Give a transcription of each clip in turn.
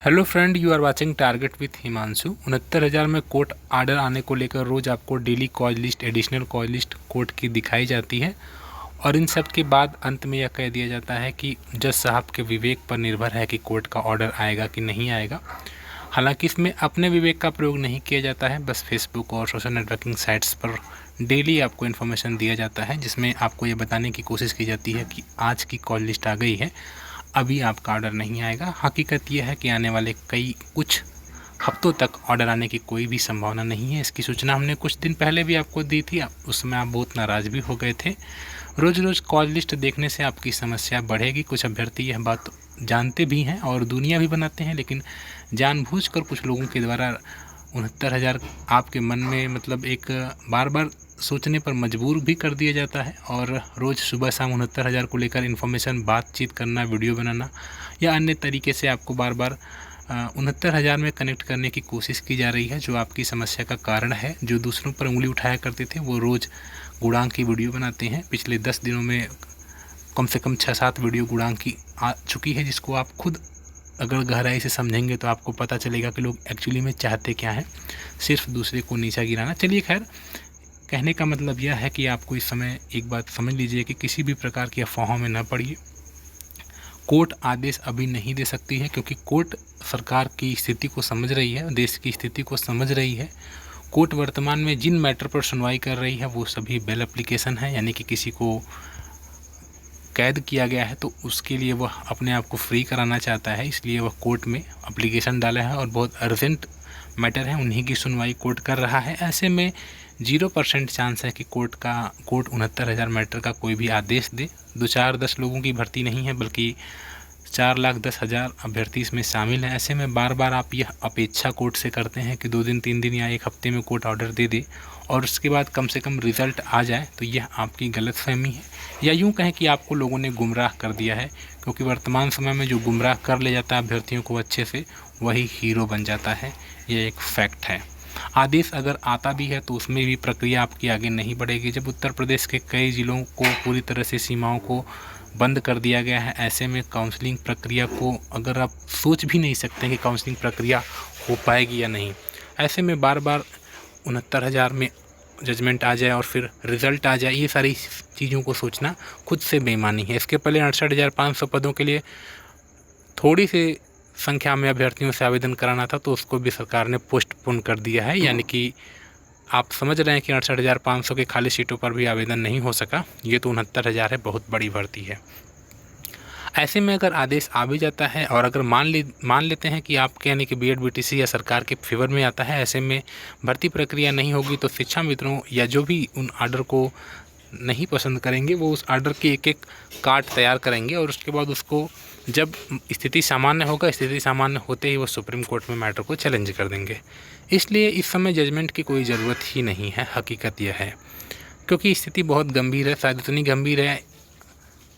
Hello friend, you are watching target with Himanshu. 69,000 में court order आने को लेकर रोज़ आपको daily cause list, additional cause list court की दिखाई जाती है और इन सब के बाद अंत में यह कह दिया जाता है कि जज साहब के विवेक पर निर्भर है कि कोर्ट का ऑर्डर आएगा कि नहीं आएगा। हालांकि इसमें अपने विवेक का प्रयोग नहीं किया जाता है, बस फेसबुक और सोशल नेटवर्किंग साइट्स पर डेली आपको इन्फॉर्मेशन दिया जाता है जिसमें आपको ये बताने की कोशिश की जाती है कि आज की कॉल लिस्ट आ गई है, अभी आपका ऑर्डर नहीं आएगा। हकीकत यह है कि आने वाले कुछ हफ्तों तक ऑर्डर आने की कोई भी संभावना नहीं है। इसकी सूचना हमने कुछ दिन पहले भी आपको दी थी, उसमें आप बहुत नाराज़ भी हो गए थे। रोज़ रोज़ कॉल लिस्ट देखने से आपकी समस्या बढ़ेगी। कुछ अभ्यर्थी यह बात जानते भी हैं और दुनिया भी बनाते हैं, लेकिन जानबूझकर कुछ लोगों के द्वारा 69,000 आपके मन में एक बार बार सोचने पर मजबूर भी कर दिया जाता है और रोज़ सुबह शाम 69,000 को लेकर इन्फॉर्मेशन, बातचीत करना, वीडियो बनाना या अन्य तरीके से आपको बार बार 69,000 में कनेक्ट करने की कोशिश की जा रही है। जो आपकी समस्या का कारण है, जो दूसरों पर उंगली उठाया करते थे वो रोज़ गुणांक की वीडियो बनाते हैं। पिछले 10 दिनों में कम से कम 6-7 वीडियो गुणांक की आ चुकी है, जिसको आप खुद अगर गहराई से समझेंगे तो आपको पता चलेगा कि लोग एक्चुअली में चाहते क्या हैं, सिर्फ दूसरे को नीचा गिराना। चलिए खैर, कहने का मतलब यह है कि आपको इस समय एक बात समझ लीजिए कि किसी भी प्रकार की अफवाहों में न पड़िए। कोर्ट आदेश अभी नहीं दे सकती है क्योंकि कोर्ट सरकार की स्थिति को समझ रही है, देश की स्थिति को समझ रही है। कोर्ट वर्तमान में जिन मैटर पर सुनवाई कर रही है वो सभी बेल एप्लीकेशन है, यानी कि किसी को कैद किया गया है तो उसके लिए वह अपने आप को फ्री कराना चाहता है, इसलिए वह कोर्ट में एप्लीकेशन डाला है और बहुत अर्जेंट मैटर है, उन्हीं की सुनवाई कोर्ट कर रहा है। ऐसे में 0% चांस है कि कोर्ट 69,000 मैटर का कोई भी आदेश दे। 2-4-10 लोगों की भर्ती नहीं है, बल्कि 4,10,000 अभ्यर्थी इसमें शामिल हैं। ऐसे में बार बार आप यह अपेक्षा कोर्ट से करते हैं कि 2 दिन 3 दिन या 1 हफ्ते में कोर्ट ऑर्डर दे दे और उसके बाद कम से कम रिज़ल्ट आ जाए, तो यह आपकी गलतफहमी है, या यूँ कहें कि आपको लोगों ने गुमराह कर दिया है। क्योंकि वर्तमान समय में जो गुमराह कर ले जाता है अभ्यर्थियों को अच्छे से, वही हीरो बन जाता है। यह एक फैक्ट है। आदेश अगर आता भी है तो उसमें भी प्रक्रिया आपकी आगे नहीं बढ़ेगी। जब उत्तर प्रदेश के कई ज़िलों को पूरी तरह से सीमाओं को बंद कर दिया गया है, ऐसे में काउंसलिंग प्रक्रिया को अगर आप सोच भी नहीं सकते कि काउंसलिंग प्रक्रिया हो पाएगी या नहीं, ऐसे में बार बार 69,000 में जजमेंट आ जाए और फिर रिज़ल्ट आ जाए, ये सारी चीज़ों को सोचना खुद से बेईमानी है। इसके पहले 68,500 पदों के लिए थोड़ी सी संख्या में अभ्यर्थियों से आवेदन कराना था, तो उसको भी सरकार ने पोस्टपोन कर दिया है। यानी कि आप समझ रहे हैं कि 68,500 के खाली सीटों पर भी आवेदन नहीं हो सका। ये तो 69,000 है, बहुत बड़ी भर्ती है। ऐसे में अगर आदेश आ भी जाता है और अगर मान लेते हैं कि आपके यानी कि बीएड बीटीसी या सरकार के फेवर में आता है, ऐसे में भर्ती प्रक्रिया नहीं होगी, तो शिक्षा मित्रों या जो भी उन आर्डर को नहीं पसंद करेंगे वो उस आर्डर की एक कार्ड तैयार करेंगे और उसके बाद उसको जब स्थिति सामान्य होगा, स्थिति सामान्य होते ही वो सुप्रीम कोर्ट में मैटर को चैलेंज कर देंगे। इसलिए इस समय जजमेंट की कोई ज़रूरत ही नहीं है। हकीकत यह है, क्योंकि स्थिति बहुत गंभीर है, शायद इतनी गंभीर है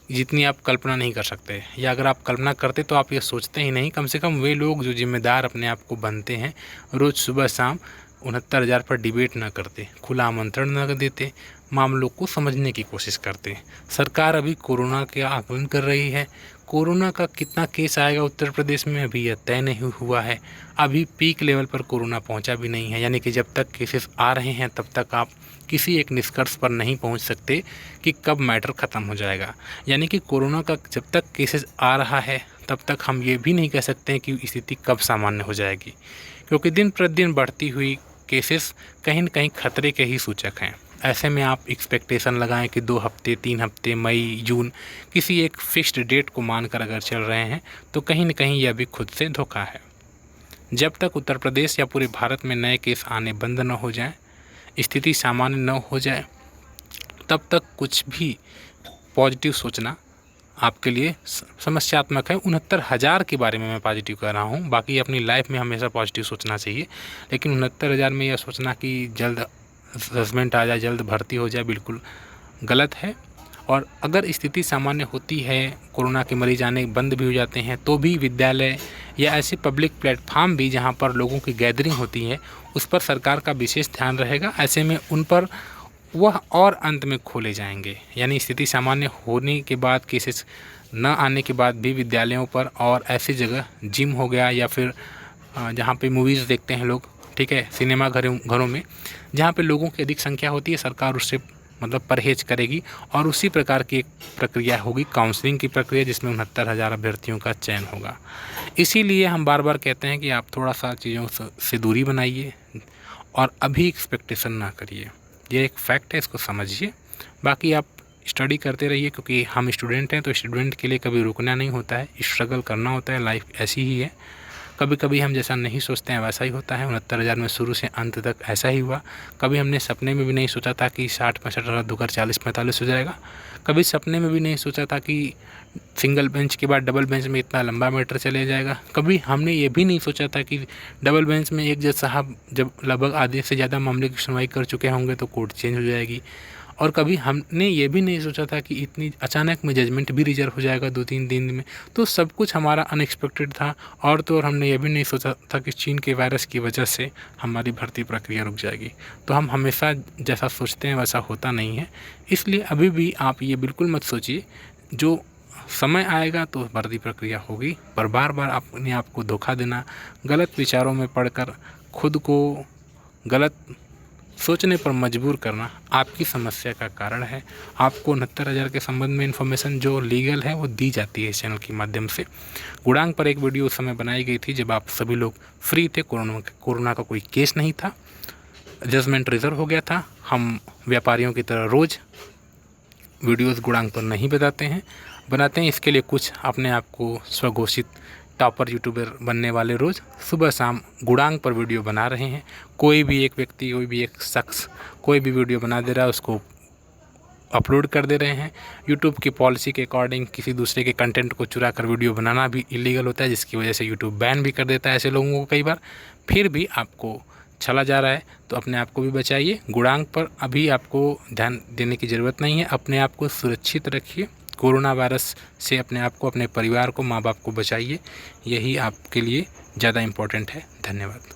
जितनी आप कल्पना नहीं कर सकते, या अगर आप कल्पना करते तो आप ये सोचते ही नहीं। कम से कम वे लोग जो जिम्मेदार अपने आप को बनते हैं, रोज़ सुबह शाम 69,000 पर डिबेट ना करते, खुला आमंत्रण न देते, मामलों को समझने की कोशिश करते। सरकार अभी कोरोना का आकलन कर रही है। कोरोना का कितना केस आएगा उत्तर प्रदेश में अभी यह तय नहीं हुआ है। अभी पीक लेवल पर कोरोना पहुंचा भी नहीं है, यानी कि जब तक केसेस आ रहे हैं तब तक आप किसी एक निष्कर्ष पर नहीं पहुंच सकते कि कब मैटर ख़त्म हो जाएगा। यानी कि कोरोना का जब तक केसेस आ रहा है तब तक हम ये भी नहीं कह सकते हैं कि स्थिति कब सामान्य हो जाएगी, क्योंकि दिन प्रतिदिन बढ़ती हुई केसेस कहीं न कहीं खतरे के ही सूचक हैं। ऐसे में आप एक्सपेक्टेशन लगाएं कि 2 हफ्ते 3 हफ्ते, मई जून, किसी एक फिक्स्ड डेट को मानकर अगर चल रहे हैं तो कहीं न कहीं यह भी खुद से धोखा है। जब तक उत्तर प्रदेश या पूरे भारत में नए केस आने बंद न हो जाएं, स्थिति सामान्य न हो जाए, तब तक कुछ भी पॉजिटिव सोचना आपके लिए समस्यात्मक है। 69,000 के बारे में मैं पॉजिटिव कर रहा हूँ, बाकी अपनी लाइफ में हमेशा पॉजिटिव सोचना चाहिए, लेकिन 69,000 में यह सोचना कि जल्द जजमेंट आ जाए, जल्द भर्ती हो जाए, बिल्कुल गलत है। और अगर स्थिति सामान्य होती है, कोरोना के मरीज आने बंद भी हो जाते हैं, तो भी विद्यालय या ऐसे पब्लिक प्लेटफॉर्म भी जहां पर लोगों की गैदरिंग होती है, उस पर सरकार का विशेष ध्यान रहेगा। ऐसे में उन पर वह और अंत में खोले जाएंगे, यानी स्थिति सामान्य होने के बाद केसेस न आने के बाद भी विद्यालयों पर और ऐसी जगह जिम हो गया या फिर जहाँ पे मूवीज़ देखते हैं लोग, ठीक है, सिनेमा घरों में जहाँ पे लोगों की अधिक संख्या होती है, सरकार उससे मतलब परहेज करेगी और उसी प्रकार की एक प्रक्रिया होगी काउंसलिंग की प्रक्रिया, जिसमें 69,000 अभ्यर्थियों का चयन होगा। इसीलिए हम बार बार कहते हैं कि आप थोड़ा सा चीज़ों से दूरी बनाइए और अभी एक्सपेक्टेशन ना करिए। ये एक फैक्ट है, इसको समझिए। बाकी आप स्टडी करते रहिए, क्योंकि हम स्टूडेंट हैं तो स्टूडेंट के लिए कभी रुकना नहीं होता है, स्ट्रगल करना होता है। लाइफ ऐसी ही है, कभी कभी हम जैसा नहीं सोचते हैं वैसा ही होता है। 69,000 में शुरू से अंत तक ऐसा ही हुआ। कभी हमने सपने में भी नहीं सोचा था कि 60-65 दुकर 40-45 हो जाएगा। कभी सपने में भी नहीं सोचा था कि सिंगल बेंच के बाद डबल बेंच में इतना लंबा मैटर चले जाएगा। कभी हमने ये भी नहीं सोचा था कि डबल बेंच में एक जज साहब जब लगभग आधे से ज़्यादा मामले की सुनवाई कर चुके होंगे तो कोर्ट चेंज हो जाएगी। और कभी हमने ये भी नहीं सोचा था कि इतनी अचानक में जजमेंट भी रिजर्व हो जाएगा 2-3 दिन में। तो सब कुछ हमारा अनएक्सपेक्टेड था। और तो और हमने ये भी नहीं सोचा था कि चीन के वायरस की वजह से हमारी भर्ती प्रक्रिया रुक जाएगी। तो हम हमेशा जैसा सोचते हैं वैसा होता नहीं है। इसलिए अभी भी आप ये बिल्कुल मत सोचिए, जो समय आएगा तो भर्ती प्रक्रिया होगी। पर बार बार अपने आप को धोखा देना, गलत विचारों में पड़कर खुद को गलत सोचने पर मजबूर करना आपकी समस्या का कारण है। आपको 69,000 के संबंध में इन्फॉर्मेशन जो लीगल है वो दी जाती है इस चैनल के माध्यम से। गुड़ांग पर एक वीडियो उस समय बनाई गई थी जब आप सभी लोग फ्री थे, कोरोना का कोई केस नहीं था, जजमेंट रिजर्व हो गया था। हम व्यापारियों की तरह रोज़ वीडियोज़ गुड़ांग पर नहीं बनाते हैं। इसके लिए कुछ अपने आप को स्वघोषित टॉपर यूट्यूबर बनने वाले रोज़ सुबह शाम गुड़ांग पर वीडियो बना रहे हैं। कोई भी एक व्यक्ति, कोई भी एक शख्स कोई भी वीडियो बना दे रहा है, उसको अपलोड कर दे रहे हैं। यूट्यूब की पॉलिसी के अकॉर्डिंग किसी दूसरे के कंटेंट को चुरा कर वीडियो बनाना भी इलीगल होता है, जिसकी वजह से यूट्यूब बैन भी कर देता है ऐसे लोगों को कई बार। फिर भी आपको चला जा रहा है तो अपने आप को भी बचाइए। गुड़ांग पर अभी आपको ध्यान देने की ज़रूरत नहीं है। अपने आप को सुरक्षित रखिए, कोरोना वायरस से अपने आप को, अपने परिवार को, माँ बाप को बचाइए। यही आपके लिए ज़्यादा इम्पोर्टेंट है। धन्यवाद।